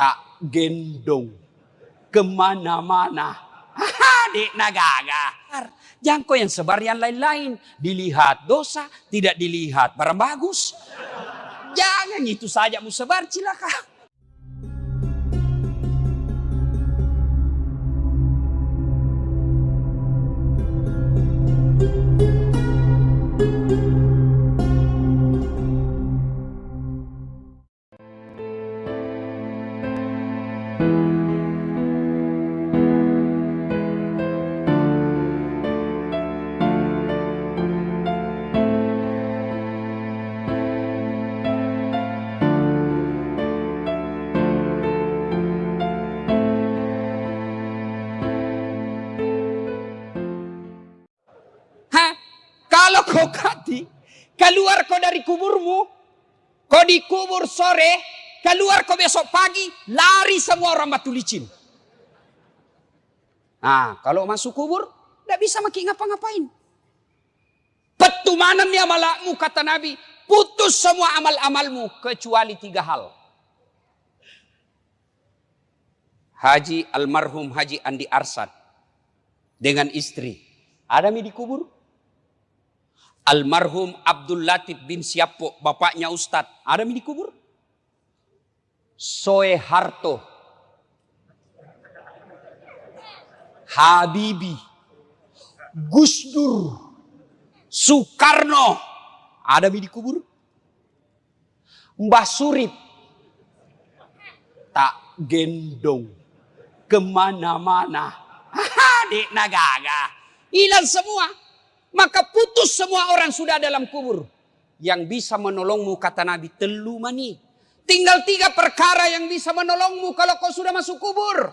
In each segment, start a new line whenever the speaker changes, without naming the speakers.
tak gendong kemana-mana. Dek nagaga. Jangan kau yang sebar yang lain-lain. Dilihat dosa, tidak dilihat barang bagus. Jangan itu saja mu sebar, cilaka. Kalau kau keluar kau dari kuburmu, kau dikubur sore, keluar kau besok pagi, lari semua orang batu licin. Nah, kalau masuk kubur, tidak bisa makin ngapa-ngapain. Petumanan ya malakmu, kata Nabi, putus semua amal-amalmu, kecuali 3 hal. Haji almarhum Haji Andi Arsad dengan istri, ada mi di kubur. Almarhum Abdul Latif bin Siapo, bapaknya Ustadz, ada mi di kubur. Soeharto, Habibie, Gus Dur, Soekarno, ada mi di kubur. Mbah Surip, tak gendong kemana-mana. Dek nagaga, hilang semua. Maka putus semua orang sudah dalam kubur. Yang bisa menolongmu, kata Nabi, telu mani. Tinggal 3 perkara yang bisa menolongmu kalau kau sudah masuk kubur.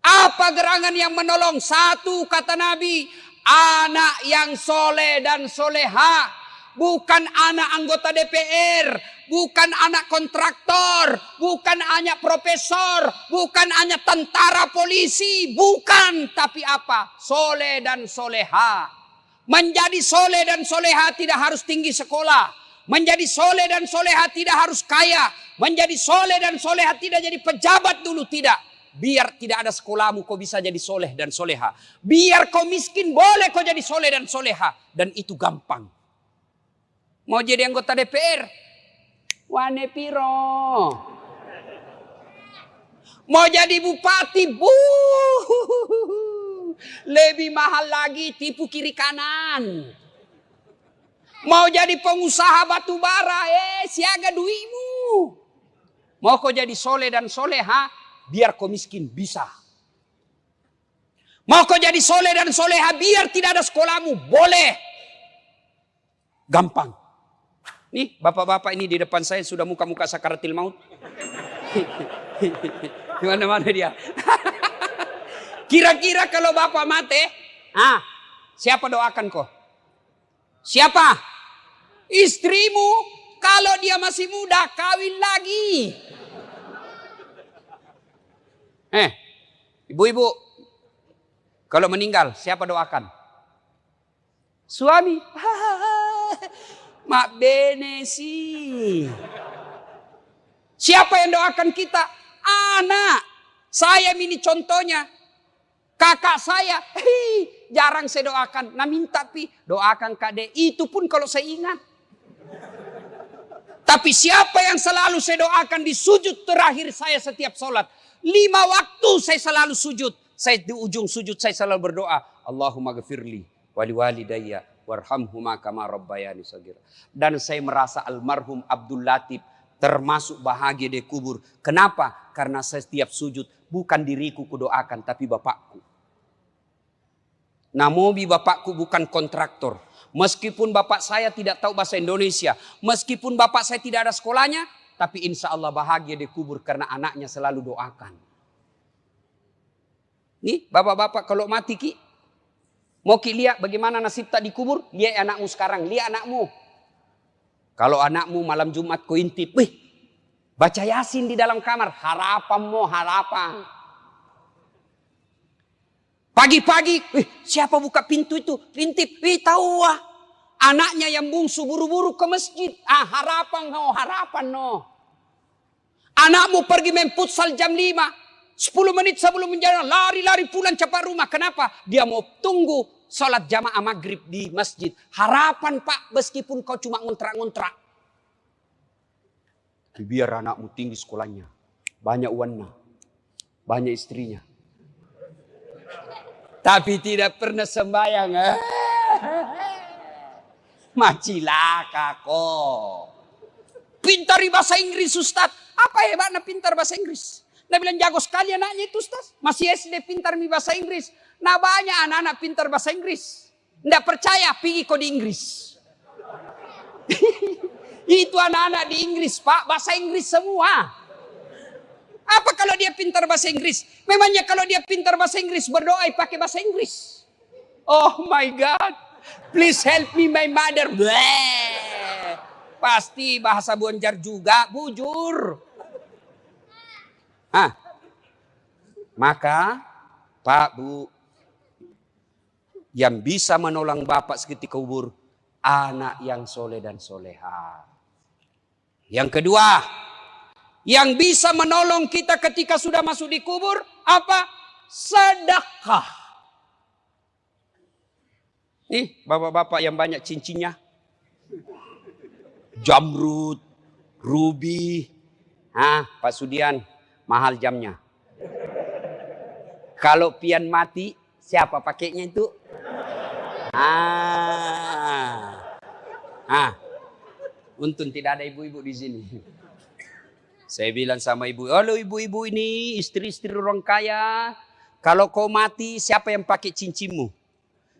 Apa gerangan yang menolong? 1, kata Nabi, anak yang soleh dan soleha. Bukan anak anggota DPR, bukan anak kontraktor, bukan anak profesor, bukan anak tentara polisi, bukan. Tapi apa? Soleh dan soleha. Menjadi soleh dan soleha tidak harus tinggi sekolah. Menjadi soleh dan soleha tidak harus kaya. Menjadi soleh dan soleha tidak jadi pejabat dulu, tidak. Biar tidak ada sekolahmu kau bisa jadi soleh dan soleha. Biar kau miskin boleh kau jadi soleh dan soleha. Dan itu gampang. Mau jadi anggota DPR? Wane piro. Mau jadi bupati? Lebih mahal lagi, tipu kiri kanan. Mau jadi pengusaha batu bara, siaga duitmu. Mau kau jadi soleh dan soleha, biar kau miskin, bisa. Mau kau jadi soleh dan soleha, biar tidak ada sekolahmu, boleh. Gampang. Nih, bapak-bapak ini di depan saya sudah muka-muka sakaratil maut. Di mana-mana dia. Kira-kira kalau bapak mati, siapa doakan kau? Siapa? Istrimu. Kalau dia masih muda, kawin lagi. Ibu-ibu, kalau meninggal, siapa doakan? Suami. Mak bene sih. Siapa yang doakan kita? Anak. Saya ini contohnya. Kakak saya, jarang saya doakan. Nah minta doakan Kak. Itu pun kalau saya ingat. Tapi siapa yang selalu saya doakan di sujud terakhir saya setiap sholat. 5 waktu saya selalu sujud. Saya di ujung sujud saya selalu berdoa. Allahumma ghafirli wali walidayya warhamhuma kama rabbayani shaghira. Dan saya merasa almarhum Abdul Latif termasuk bahagia di kubur. Kenapa? Karena saya setiap sujud bukan diriku kudoakan tapi bapakku. Namobi bapakku bukan kontraktor. Meskipun bapak saya tidak tahu bahasa Indonesia. Meskipun bapak saya tidak ada sekolahnya. Tapi insya Allah bahagia di kubur karena anaknya selalu doakan. Nih bapak-bapak kalau mati ki. Mau ki lihat bagaimana nasib tak dikubur. Lihat anakmu sekarang. Lihat anakmu. Kalau anakmu malam Jumat kau intip. Baca Yasin di dalam kamar. Harapan. Pagi-pagi, siapa buka pintu itu? Intip, tahu wah. Anaknya yang bungsu buru-buru ke masjid. Harapan no. Anakmu pergi main futsal jam 5. 10 menit sebelum menjalan, lari-lari pulang cepat rumah. Kenapa? Dia mau tunggu sholat jamaah maghrib di masjid. Harapan Pak, meskipun kau cuma ngontrak-ngontrak. Biar anakmu tinggi sekolahnya. Banyak uangnya. Banyak istrinya. Tapi tidak pernah sembahyang. Macilaka kok. Pintar bahasa Inggris Ustaz. Apa hebatnya pintar bahasa Inggris? Dia bilang jago sekali anaknya itu Ustaz. Masih SD pintar bahasa Inggris. Nah banyak anak-anak pintar bahasa Inggris. Nggak percaya, pergi kok di Inggris. Itu anak-anak di Inggris Pak, bahasa Inggris semua. Apa kalau dia pintar bahasa Inggris? Memangnya kalau dia pintar bahasa Inggris berdoa pakai bahasa Inggris? Oh my God, please help me my mother. Bleh. Pasti bahasa Bonjar juga, bujur. Maka Pak Bu, yang bisa menolong Bapak seketika kubur, anak yang soleh dan soleha. Yang kedua, yang bisa menolong kita ketika sudah masuk di kubur, apa? Sedekah. Nih, bapak-bapak yang banyak cincinnya. Jamrud, ruby. Pak Sudian, mahal jamnya. Kalau pian mati, siapa pakainya itu? Untung tidak ada ibu-ibu di sini. Saya bilang sama ibu, halo ibu-ibu ini, istri-istri orang kaya. Kalau kau mati, siapa yang pakai cincinmu?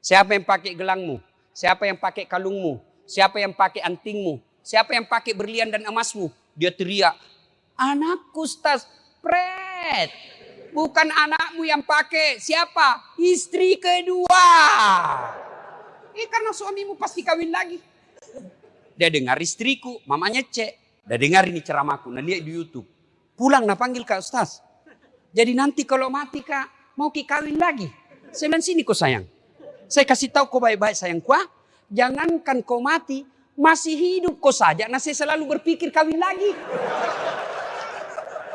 Siapa yang pakai gelangmu? Siapa yang pakai kalungmu? Siapa yang pakai antingmu? Siapa yang pakai berlian dan emasmu? Dia teriak, anakku Ustaz, pret. Bukan anakmu yang pakai, siapa? Istri kedua. Karena suamimu pasti kawin lagi. Dia dengar istriku, mamanya cek. Dia dengar ini ceramahku, nah lihat di YouTube. Pulang nah panggil Kak Ustaz. Jadi nanti kalau mati Kak, mau ki kawin lagi. Saya bilang sini kau sayang. Saya kasih tahu kau baik-baik sayangku. Jangankan kau mati, masih hidup kau saja. Nah saya selalu berpikir kawin lagi.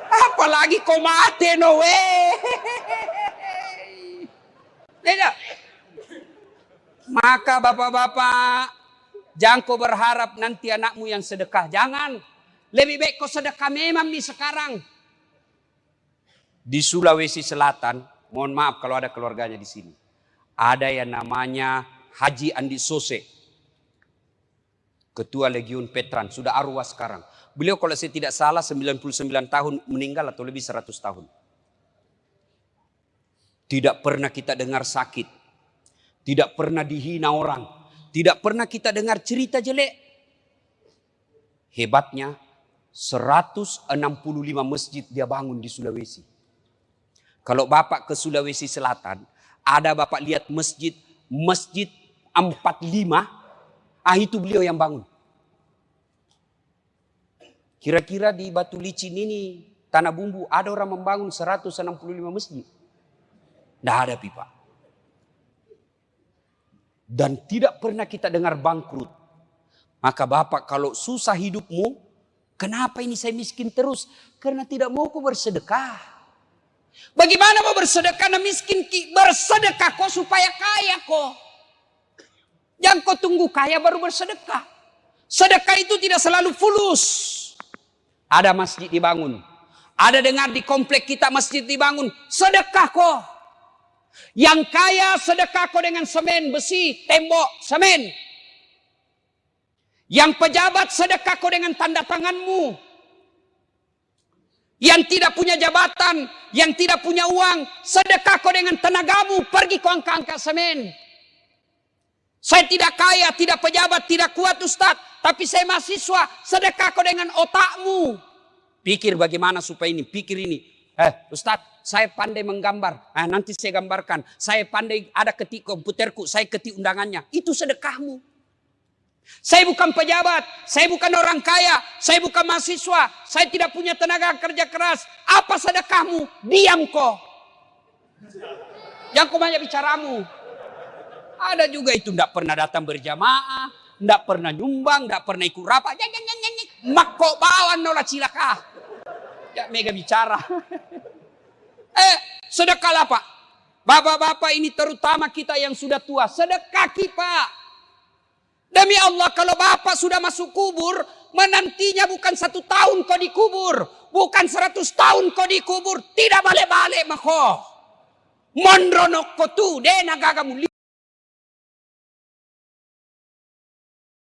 Apalagi kau mati no way. Tidak. Maka bapak-bapak, jangan kau berharap nanti anakmu yang sedekah. Jangan. Lebih baik kau sedekah memang di sekarang. Di Sulawesi Selatan, mohon maaf kalau ada keluarganya di sini. Ada yang namanya Haji Andi Sose. Ketua Legiun Petran, sudah arwah sekarang. Beliau kalau saya tidak salah 99 tahun meninggal atau lebih 100 tahun. Tidak pernah kita dengar sakit. Tidak pernah dihina orang. Tidak pernah kita dengar cerita jelek. Hebatnya 165 masjid dia bangun di Sulawesi. Kalau Bapak ke Sulawesi Selatan, ada Bapak lihat masjid 45, itu beliau yang bangun. Kira-kira di Batu Licin ini, Tanah Bumbu, ada orang membangun 165 masjid. Tidak ada pipa. Dan tidak pernah kita dengar bangkrut. Maka Bapak kalau susah hidupmu, kenapa ini saya miskin terus? Karena tidak mau kau bersedekah. Bagaimana mau bersedekah nah miskin? Bersedekah kok supaya kaya kok. Jangan kau tunggu kaya baru bersedekah. Sedekah itu tidak selalu fulus. Ada masjid dibangun. Ada dengar di komplek kita masjid dibangun. Sedekah kok. Yang kaya sedekah kok dengan semen, besi, tembok, semen. Yang pejabat sedekah kok dengan tanda tanganmu. Yang tidak punya jabatan, yang tidak punya uang, sedekah kok dengan tenagamu. Pergi kau angkat-angkat semen. Saya tidak kaya, tidak pejabat, tidak kuat Ustaz. Tapi saya mahasiswa, sedekah kau dengan otakmu. Pikir bagaimana supaya ini, pikir ini. Ustaz, saya pandai menggambar. Nanti saya gambarkan. Saya pandai ada ketik komputerku, saya ketik undangannya. Itu sedekahmu. Saya bukan pejabat, saya bukan orang kaya, saya bukan mahasiswa, saya tidak punya tenaga kerja keras. Apa sedekahmu? Diam kau. Jangan kau banyak bicaramu. Ada juga itu tidak pernah datang berjamaah, tidak pernah nyumbang, tidak pernah ikut rapat. Mak kok bawa nolah cilaka. Ya mega bicara. Sedekahlah Pak. Bapak-bapak ini terutama kita yang sudah tua. Sedekah Pak. Demi Allah kalau Bapak sudah masuk kubur. Menantinya bukan 1 tahun kau dikubur. Bukan 100 tahun kau dikubur. Tidak balik-balik mako. Mondronok ko tu. Dena gagamu.